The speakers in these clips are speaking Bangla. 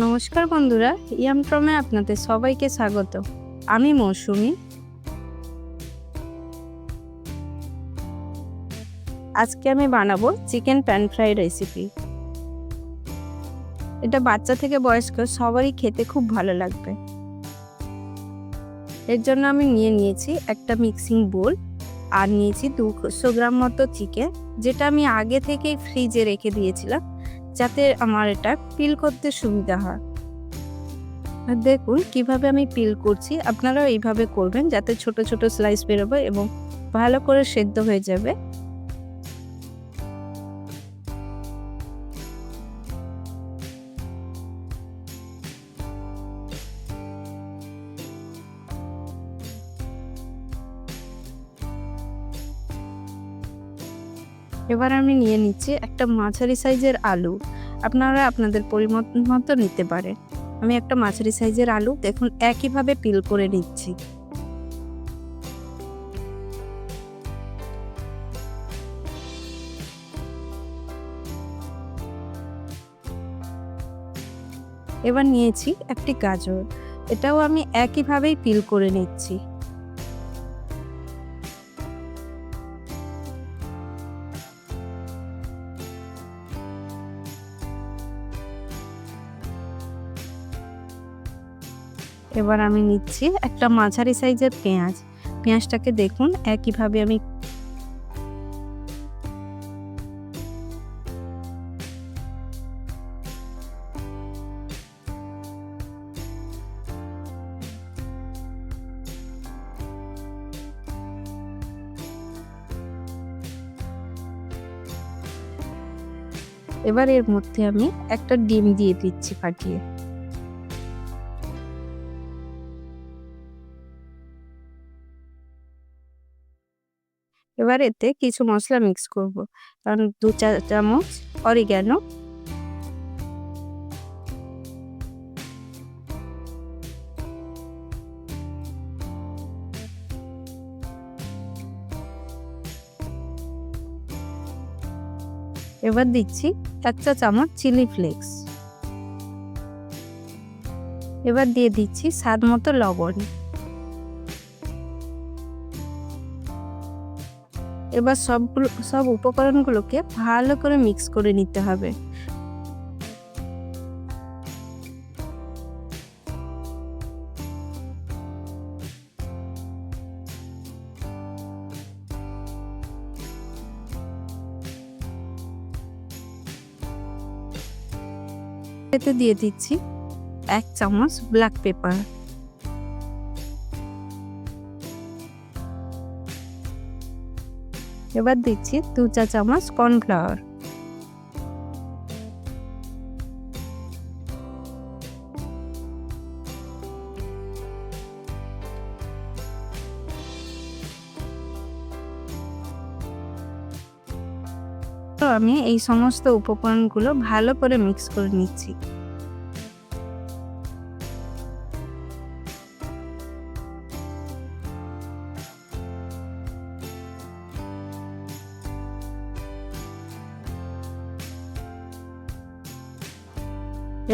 নমস্কার বন্ধুরা, ইয়ামট্রমে আপনাদের সবাইকে স্বাগত। আমি মৌসুমি। আজকে আমি বানাবো চিকেন প্যান ফ্রাই রেসিপি। এটা বাচ্চা থেকে বয়স্ক সবারই খেতে খুব ভালো লাগবে। এর জন্য আমি নিয়েছি একটা মিক্সিং বোল আর নিয়েছি 200 গ্রাম মতো চিকেন, যেটা আমি আগে থেকেই ফ্রিজে রেখে দিয়েছিলাম যাতে আমার এটা পিল করতে সুবিধা হয়। দেখুন কিভাবে আমি পিল করছি, আপনারাও এইভাবে করবেন যাতে ছোট ছোট স্লাইস বেরোবে এবং ভালো করে সেদ্ধ হয়ে যাবে। এবার আমি নিয়ে নিচ্ছি একটা মাঝারি সাইজের আলু। আপনারা আপনাদের পরিমাণ মতো নিতে পারেন। আমি একটা মাঝারি সাইজের আলু দেখুন একইভাবে পিল করে নিচ্ছি। এবার নিয়েছি একটি গাজর, এটাও আমি একইভাবেই পিল করে নিচ্ছি। এবার আমি নিচ্ছি একটা মাঝারি সাইজের পেঁয়াজ। পেঁয়াজটাকে দেখুন একইভাবে আমি এবার এর মধ্যে আমি একটা ডিম দিয়ে দিচ্ছি ফাটিয়ে। এবার এতে কিছু মশলা মিক্স করব, কারণ 2 চামচ অরিগ্যানো, এবার দিচ্ছি 1 চা চামচ চিলি ফ্লেক্স, এবার দিয়ে দিচ্ছি স্বাদ মতো লবণ। এবার সব উপকরণগুলোকে ভালো করে মিক্স করে নিতে হবে। এতে দিয়ে দিচ্ছি 1 চামচ ব্ল্যাক পেপার, এবার দিচ্ছি 2 চা চামচ কর্নফ্লাওয়ার, তো আমি এই সমস্ত উপকরণগুলো ভালো করে মিক্স করে নিচ্ছি।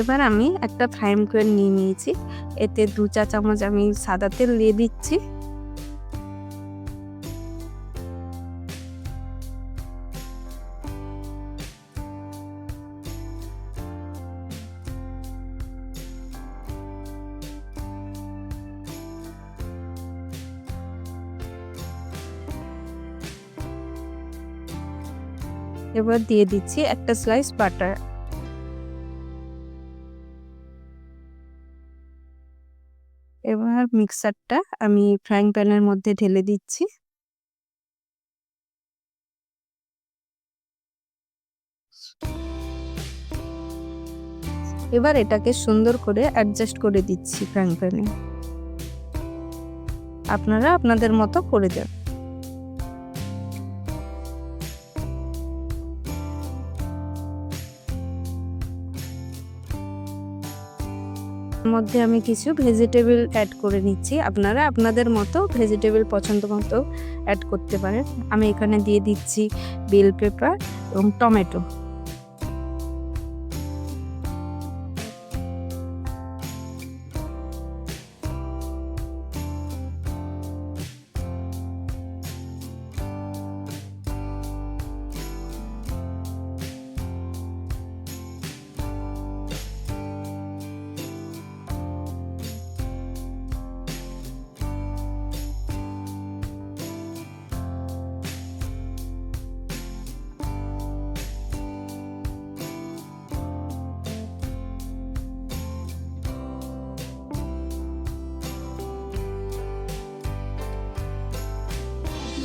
এবার আমি একটা ফ্রাইং প্যান নিয়ে নিয়েছি, এতে 2 চা চামচ আমি সাদা তেল দিয়ে দিচ্ছি। এবার দিয়ে দিচ্ছি একটা স্লাইস বাটার। এবার মিক্সারটা আমি ফ্রাইং প্যানের মধ্যে ঢেলে দিচ্ছি। এবার এটাকে সুন্দর করে অ্যাডজাস্ট করে দিচ্ছি ফ্রাইং প্যানে। আপনারা আপনাদের মতো করে দেন। মধ্যে আমি কিছু ভেজিটেবল অ্যাড করে নিচ্ছি, আপনারা আপনাদের মতো ভেজিটেবল পছন্দ মতো অ্যাড করতে পারেন। আমি এখানে দিয়ে দিচ্ছি বেল পেপার এবং টমেটো।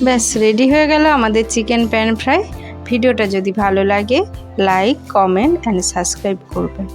ব্যাস রেডি হয়ে গেল আমাদের চিকেন প্যান ফ্রাই। ভিডিওটা যদি ভালো লাগে লাইক, কমেন্ট অ্যান্ড সাবস্ক্রাইব করবেন।